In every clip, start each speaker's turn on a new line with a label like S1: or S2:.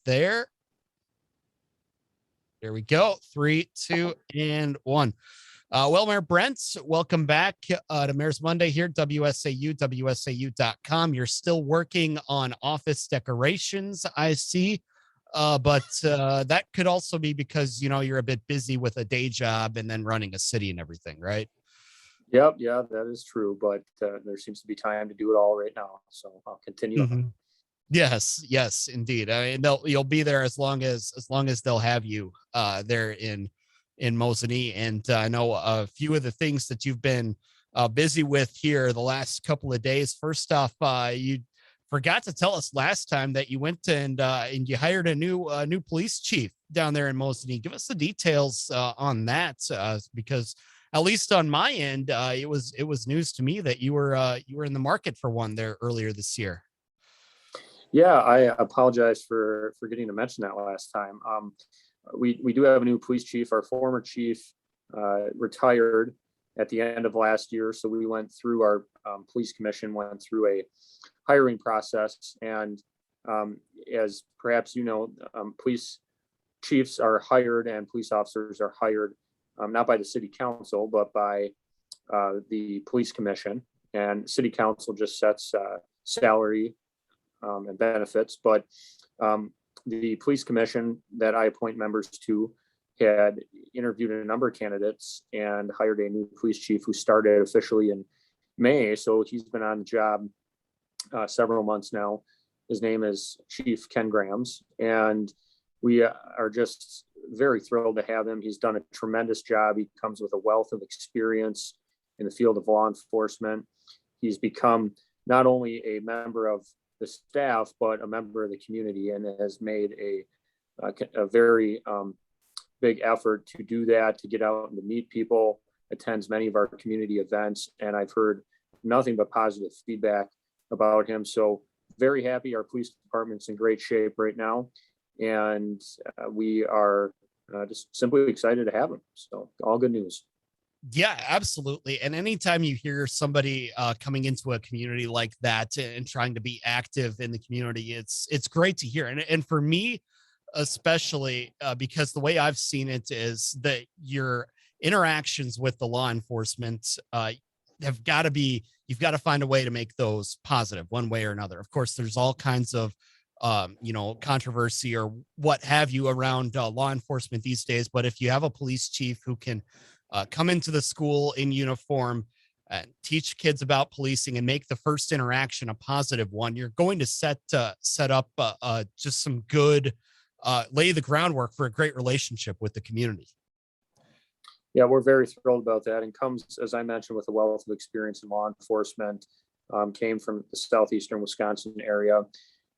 S1: there. There we go. 3, 2, and 1. Well, Mayor Brent, welcome back to Mayor's Monday here, WSAU, WSAU.com. You're still working on office decorations, I see. But that could also be because, you're a bit busy with a day job and then running a city and everything, right?
S2: Yep, yeah, that is true. But there seems to be time to do it all right now. So I'll continue.
S1: Mm-hmm. Yes, indeed. I mean, you'll be there as long as they'll have you there in Mosinee. And I know a few of the things that you've been busy with here the last couple of days. First off, you forgot to tell us last time that you went and you hired a new police chief down there in Mosinee. Give us the details on that, because at least on my end, it was news to me that you were in the market for one there earlier this year.
S2: Yeah, I apologize for forgetting to mention that last time. We do have a new police chief. Our former chief retired at the end of last year, so we went through our police commission, went through a hiring process, and as perhaps police chiefs are hired and police officers are hired not by the city council but by the police commission, and city council just sets salary and benefits. But the police commission that I appoint members to had interviewed a number of candidates and hired a new police chief who started officially in May. So he's been on the job several months now. His name is Chief Ken Grams, and we are just very thrilled to have him. He's done a tremendous job. He comes with a wealth of experience in the field of law enforcement. He's become not only a member of the staff, but a member of the community, and has made a very big effort to do that, to get out and to meet people, attends many of our community events, and I've heard nothing but positive feedback about him. So very happy. Our police department's in great shape right now, and we are just simply excited to have him. So all good news.
S1: Yeah, absolutely. And anytime you hear somebody coming into a community like that and trying to be active in the community, it's great to hear. And for me, especially because the way I've seen it is that your interactions with the law enforcement you've got to find a way to make those positive one way or another. Of course, there's all kinds of controversy or what have you around law enforcement these days. But if you have a police chief who can come into the school in uniform and teach kids about policing and make the first interaction a positive one, you're going to set up just some good, lay the groundwork for a great relationship with the community.
S2: Yeah, we're very thrilled about that, and comes, as I mentioned, with a wealth of experience in law enforcement, came from the southeastern Wisconsin area,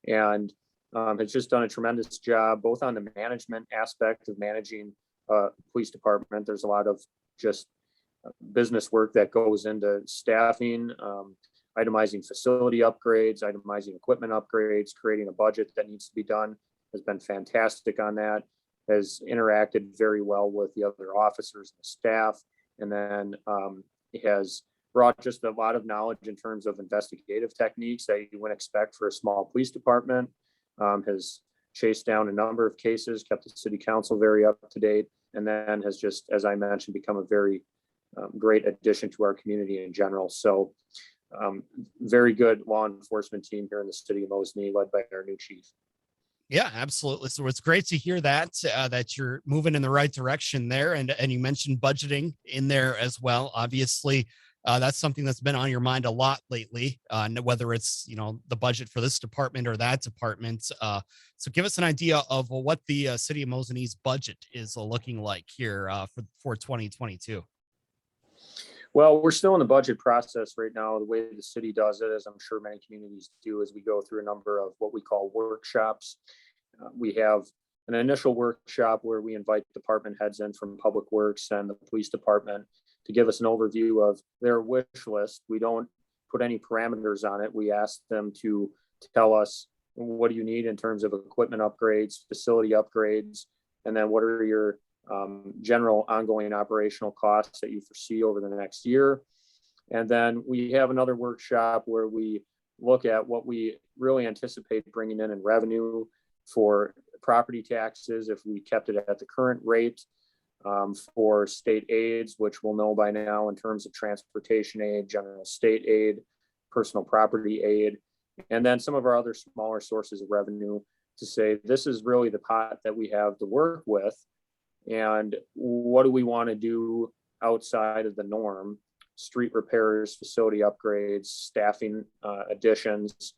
S2: and has just done a tremendous job, both on the management aspect of managing police department. There's a lot of just business work that goes into staffing, itemizing facility upgrades, itemizing equipment upgrades, creating a budget that needs to be done. Has been fantastic on that, has interacted very well with the other officers and staff, and then has brought just a lot of knowledge in terms of investigative techniques that you wouldn't expect for a small police department. Has chased down a number of cases, kept the city council very up to date, and then has just, as I mentioned, become a very great addition to our community in general. So very good law enforcement team here in the city of Mosinee, led by our new chief.
S1: Yeah, absolutely. So it's great to hear that that you're moving in the right direction there. And you mentioned budgeting in there as well. Obviously, that's something that's been on your mind a lot lately, whether it's, the budget for this department or that department. So give us an idea of what the city of Mosinee's budget is looking like here for 2022.
S2: Well, we're still in the budget process right now. The way the city does it, as I'm sure many communities do, is we go through a number of what we call workshops. We have an initial workshop where we invite department heads in from Public Works and the police department to give us an overview of their wish list. We don't put any parameters on it. We ask them to tell us, what do you need in terms of equipment upgrades, facility upgrades, and then what are your general ongoing operational costs that you foresee over the next year. And then we have another workshop where we look at what we really anticipate bringing in revenue for property taxes, if we kept it at the current rate, for state aids, which we'll know by now in terms of transportation aid, general state aid, personal property aid, and then some of our other smaller sources of revenue, to say this is really the pot that we have to work with, and what do we want to do outside of the norm: street repairs, facility upgrades, staffing additions,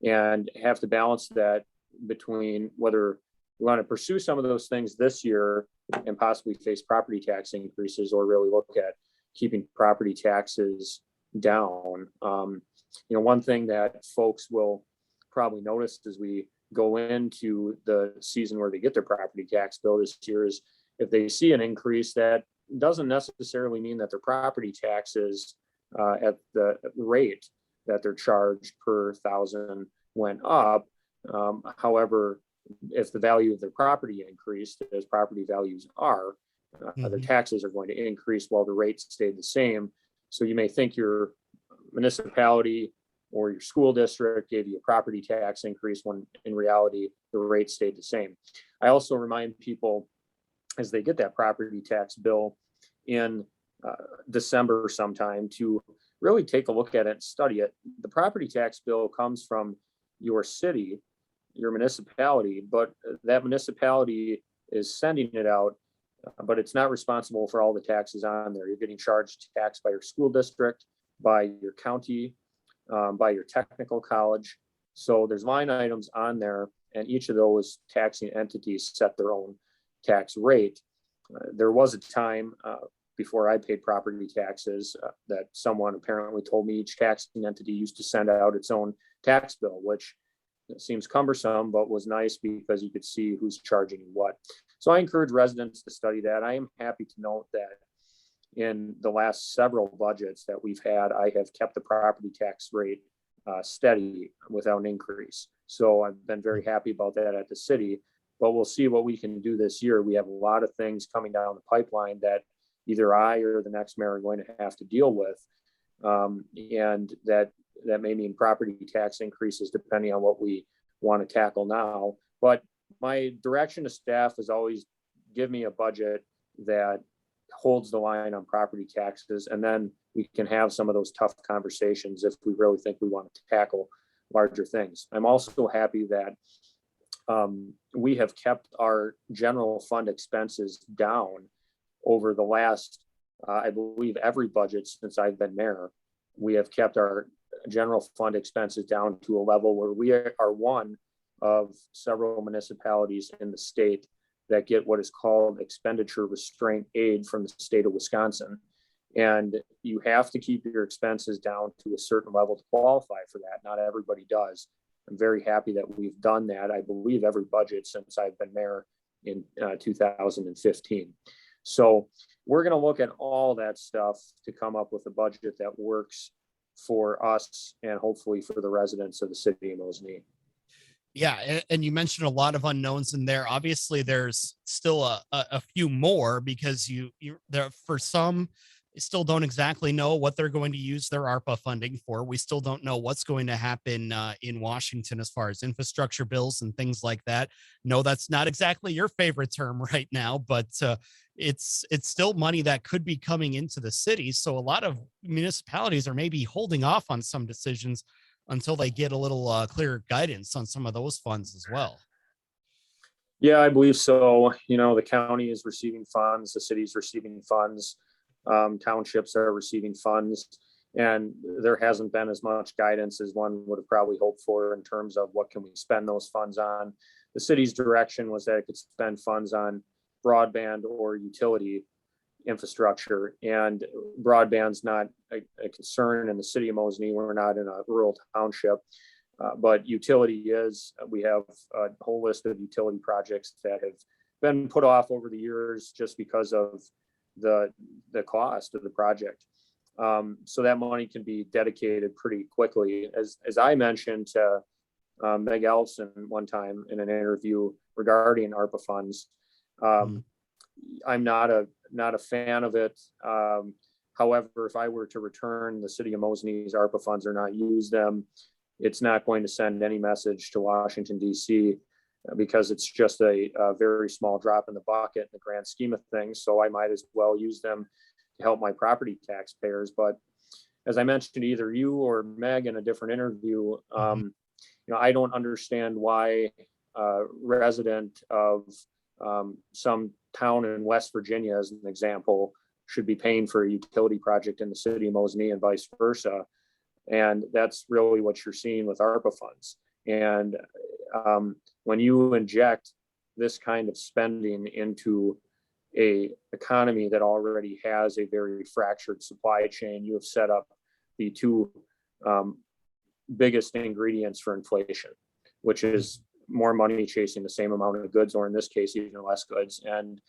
S2: and have to balance that between whether we want to pursue some of those things this year and possibly face property tax increases, or really look at keeping property taxes down. One thing that folks will probably notice as we go into the season where they get their property tax bill this year is, if they see an increase, that doesn't necessarily mean that their property taxes at the rate that they're charged per thousand went up. However, if the value of their property increased, as property values are, their taxes are going to increase while the rate stayed the same. So you may think your municipality or your school district gave you a property tax increase when in reality the rate stayed the same. I also remind people, as they get that property tax bill in December sometime, to really take a look at it and study it. The property tax bill comes from your city, your municipality, but that municipality is sending it out, but it's not responsible for all the taxes on there. You're getting charged tax by your school district, by your county, by your technical college. So there's line items on there, and each of those taxing entities set their own tax rate. There was a time before I paid property taxes that someone apparently told me each taxing entity used to send out its own tax bill, which seems cumbersome, but was nice because you could see who's charging what. So I encourage residents to study that. I am happy to note that in the last several budgets that we've had, I have kept the property tax rate steady without an increase. So I've been very happy about that at the city, but we'll see what we can do this year. We have a lot of things coming down the pipeline that either I or the next mayor are going to have to deal with. And that may mean property tax increases depending on what we want to tackle now. But my direction to staff is always give me a budget that holds the line on property taxes, and then we can have some of those tough conversations if we really think we want to tackle larger things. I'm also happy that we have kept our general fund expenses down over the last, I believe, every budget since I've been mayor. We have kept our general fund expenses down to a level where we are one of several municipalities in the state that get what is called expenditure restraint aid from the state of Wisconsin. And you have to keep your expenses down to a certain level to qualify for that. Not everybody does. I'm very happy that we've done that. I believe every budget since I've been mayor in 2015. So we're going to look at all that stuff to come up with a budget that works for us and hopefully for the residents of the city of Mosinee.
S1: Yeah, and you mentioned a lot of unknowns in there. Obviously, there's still a few more, because you there, for some, still don't exactly know what they're going to use their ARPA funding for. We still don't know what's going to happen in Washington as far as infrastructure bills and things like that. No, that's not exactly your favorite term right now, but it's still money that could be coming into the city. So a lot of municipalities are maybe holding off on some decisions until they get a little clearer guidance on some of those funds as well.
S2: Yeah, I believe so. The county is receiving funds, the city's receiving funds, townships are receiving funds, and there hasn't been as much guidance as one would have probably hoped for in terms of what can we spend those funds on. The city's direction was that it could spend funds on broadband or utility infrastructure, and broadband's not a concern in the city of Mosinee. We're not in a rural township, but utility is. We have a whole list of utility projects that have been put off over the years just because of the cost of the project. So that money can be dedicated pretty quickly. As I mentioned to Meg Ellison one time in an interview regarding ARPA funds, I'm not a fan of it. However, if I were to return the city of Mosinee's ARPA funds or not use them, it's not going to send any message to Washington, D.C. because it's just a very small drop in the bucket in the grand scheme of things. So I might as well use them to help my property taxpayers. But as I mentioned to either you or Meg in a different interview, I don't understand why a resident of some town in West Virginia, as an example, should be paying for a utility project in the city of Mosinee and vice versa. And that's really what you're seeing with ARPA funds. And when you inject this kind of spending into a economy that already has a very fractured supply chain, you have set up the two biggest ingredients for inflation, which is more money chasing the same amount of goods, or in this case, even less goods. And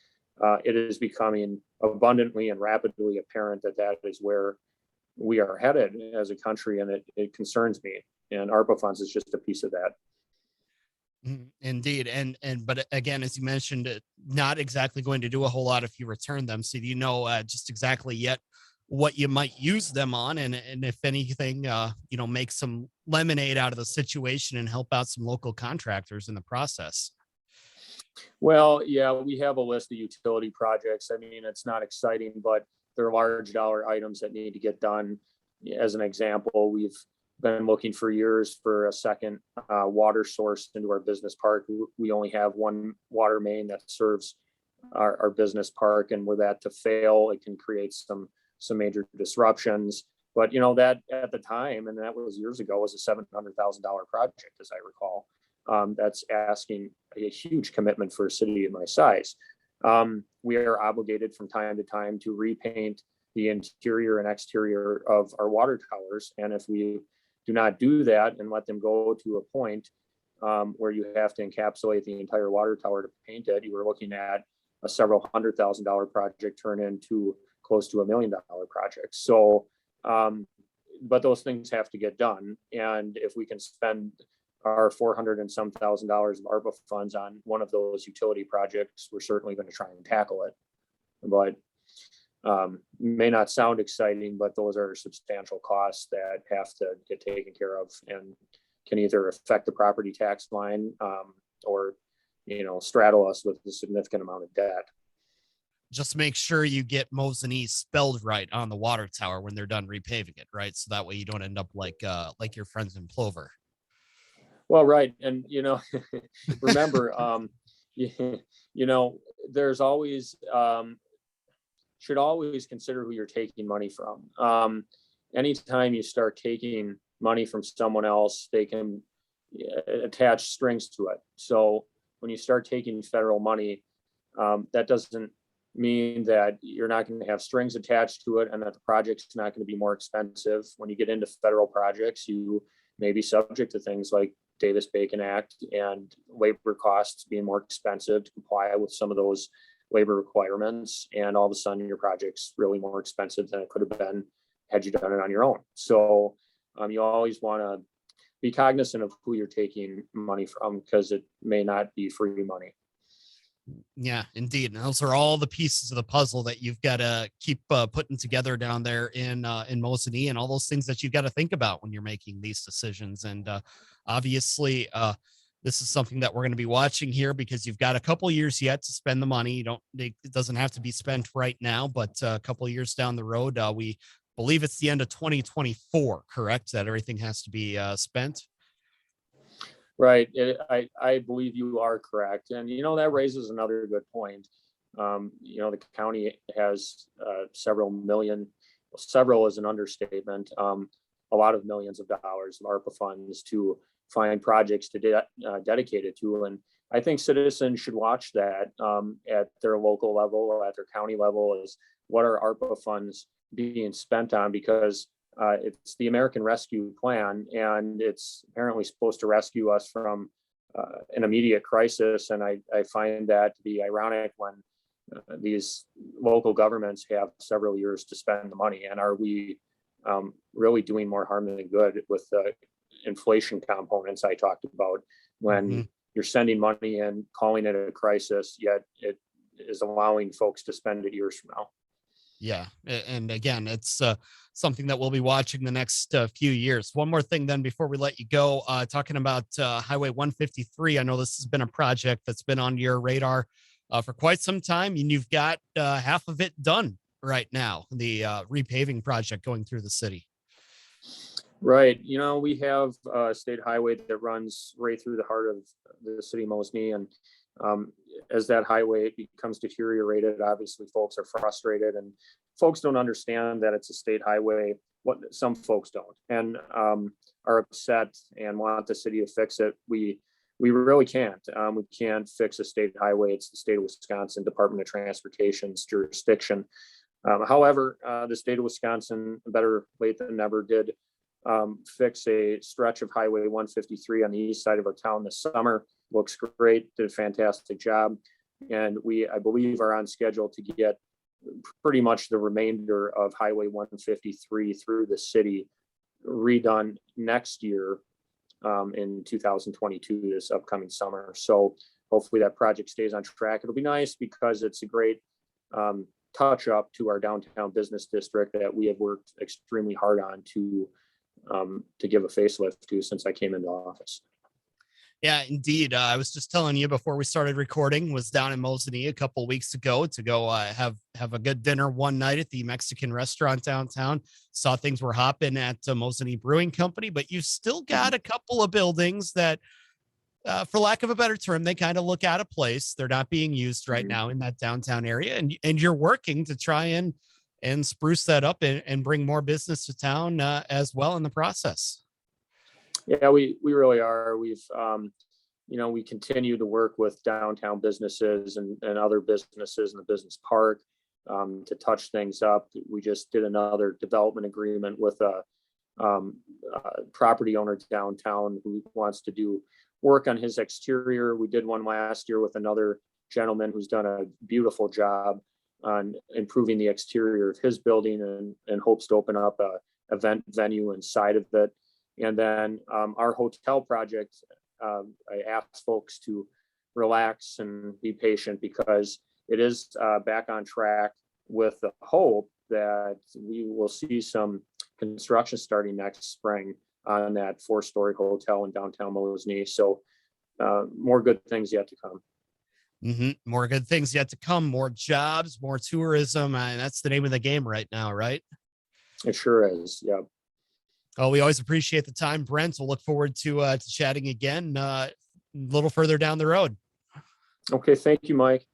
S2: it is becoming abundantly and rapidly apparent that that is where we are headed as a country, and it concerns me. And ARPA funds is just a piece of that.
S1: Indeed. But again, as you mentioned, not exactly going to do a whole lot if you return them. So do you know just exactly yet what you might use them on, and if anything, make some lemonade out of the situation and help out some local contractors in the process?
S2: Well, yeah, we have a list of utility projects. I mean, it's not exciting, but they're large dollar items that need to get done. As an example, we've been looking for years for a second water source into our business park. We only have one water main that serves our business park, and were that to fail, it can create some major disruptions. But that at the time, and that was years ago, was a $700,000 project, as I recall. That's asking a huge commitment for a city of my size. We are obligated from time to time to repaint the interior and exterior of our water towers, and if we do not do that and let them go to a point where you have to encapsulate the entire water tower to paint it, you were looking at a several $100,000 project turn into close to $1 million project. So, but those things have to get done. And if we can spend our 400 and some thousand dollars of ARPA funds on one of those utility projects, we're certainly going to try and tackle it. But may not sound exciting, but those are substantial costs that have to get taken care of and can either affect the property tax line or straddle us with a significant amount of debt.
S1: Just make sure you get Mosinee spelled right on the water tower when they're done repaving it, right? So that way you don't end up like your friends in Plover.
S2: Well, right. And, remember, there's always, should always consider who you're taking money from. Anytime you start taking money from someone else, they can attach strings to it. So when you start taking federal money, that doesn't mean that you're not going to have strings attached to it and that the project's not going to be more expensive. When you get into federal projects, you may be subject to things like Davis-Bacon Act and labor costs being more expensive to comply with some of those labor requirements. And all of a sudden your project's really more expensive than it could have been had you done it on your own. So you always want to be cognizant of who you're taking money from, because it may not be free money.
S1: Yeah, indeed. And those are all the pieces of the puzzle that you've got to keep putting together down there in Mosinee, and all those things that you've got to think about when you're making these decisions. And obviously, this is something that we're going to be watching here, because you've got a couple years yet to spend the money. It doesn't have to be spent right now, but a couple of years down the road, we believe it's the end of 2024, correct? That everything has to be spent.
S2: Right. I believe you are correct. And, that raises another good point. The county has several is an understatement, a lot of millions of dollars of ARPA funds to find projects to dedicate it to. And I think citizens should watch that at their local level or at their county level, is what are ARPA funds being spent on, because it's the American Rescue Plan, and it's apparently supposed to rescue us from an immediate crisis. And I find that to be ironic when these local governments have several years to spend the money. And are we really doing more harm than good with the inflation components I talked about, when you're sending money and calling it a crisis, yet it is allowing folks to spend it years from now?
S1: Yeah. And again, it's something that we'll be watching the next few years. One more thing, then, before we let you go, talking about Highway 153. I know this has been a project that's been on your radar for quite some time, and you've got half of it done right now, the repaving project going through the city.
S2: Right. We have a state highway that runs right through the heart of the city of Mosinee. And um, as that highway becomes deteriorated, obviously folks are frustrated and folks don't understand that it's a state highway. What some folks don't, and are upset and want the city to fix it. We really can't. We can't fix a state highway. It's the state of Wisconsin Department of Transportation's jurisdiction. However, the state of Wisconsin, better late than never, did fix a stretch of Highway 153 on the east side of our town this summer. Looks great, did a fantastic job. And I believe, are on schedule to get pretty much the remainder of Highway 153 through the city redone next year, in 2022, this upcoming summer. So hopefully that project stays on track. It'll be nice because it's a great touch up to our downtown business district that we have worked extremely hard on to give a facelift to since I came into office.
S1: Yeah, indeed. I was just telling you before we started recording, was down in Mosinee a couple weeks ago to go have a good dinner one night at the Mexican restaurant downtown. Saw things were hopping at Mosinee Brewing Company, but you've still got a couple of buildings that, for lack of a better term, they kind of look out of place. They're not being used right now in that downtown area, and you're working to try and spruce that up and bring more business to town as well in the process.
S2: Yeah, we really are. We continue to work with downtown businesses and other businesses in the business park to touch things up. We just did another development agreement with a property owner downtown who wants to do work on his exterior. We did one last year with another gentleman who's done a beautiful job on improving the exterior of his building and hopes to open up a event venue inside of it. And then our hotel project, I asked folks to relax and be patient because it is back on track, with the hope that we will see some construction starting next spring on that 4-story hotel in downtown Mosinee. So more good things yet to come.
S1: More good things yet to come, more jobs, more tourism. And that's the name of the game right now, right?
S2: It sure is. Yeah.
S1: Oh, we always appreciate the time, Brent. We'll look forward to chatting again a little further down the road.
S2: Okay. Thank you, Mike.